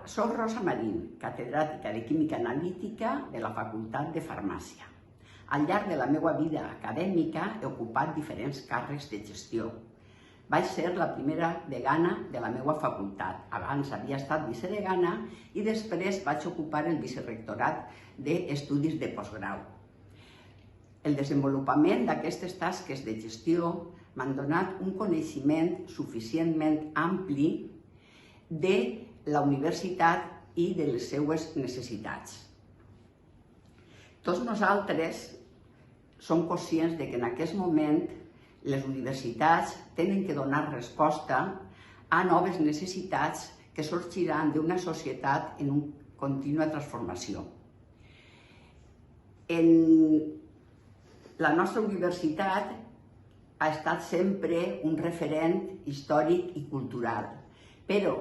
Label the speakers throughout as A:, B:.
A: Soc Rosa Marín, catedràtica de Química Analítica de la Facultat de Farmàcia. Al llarg de la meva vida acadèmica he ocupat diferents càrrecs de gestió. Vaig ser la primera degana de la meva facultat. Abans havia estat vicedegana i després vaig ocupar el vicerrectorat d'estudis de postgrau. El desenvolupament d'aquestes tasques de gestió m'han donat un coneixement suficientment ampli de la universitat i de les seues necessitats. Tots nosaltres som conscients que en aquest moment les universitats tenen que donar resposta a noves necessitats que sorgiran d'una societat en una contínua transformació. La nostra universitat ha estat sempre un referent històric i cultural, però,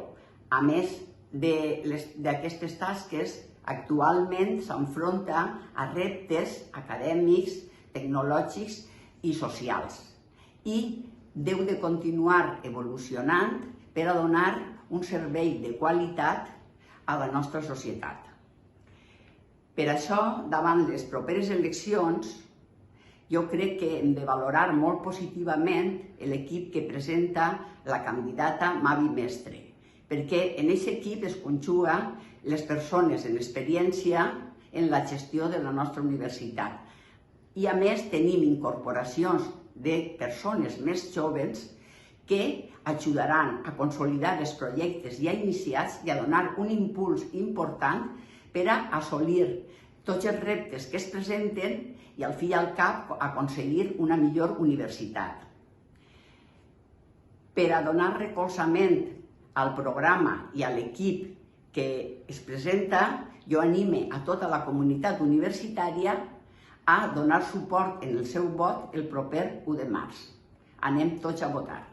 A: a més d'aquestes tasques, actualment s'enfronta a reptes acadèmics, tecnològics i socials i deu de continuar evolucionant per a donar un servei de qualitat a la nostra societat. Per això, davant les properes eleccions, jo crec que hem de valorar molt positivament l'equip que presenta la candidata Mavi Mestre, perquè en aquest equip es conjuga les persones en experiència en la gestió de la nostra universitat. I a més tenim incorporacions de persones més joves que ajudaran a consolidar els projectes ja iniciats i a donar un impuls important per a assolir tots els reptes que es presenten i al fi i al cap aconseguir una millor universitat. Per a donar recolzament al programa i a l'equip que es presenta, jo anime a tota la comunitat universitària a donar suport en el seu vot el proper 1 de març. Anem tots a votar.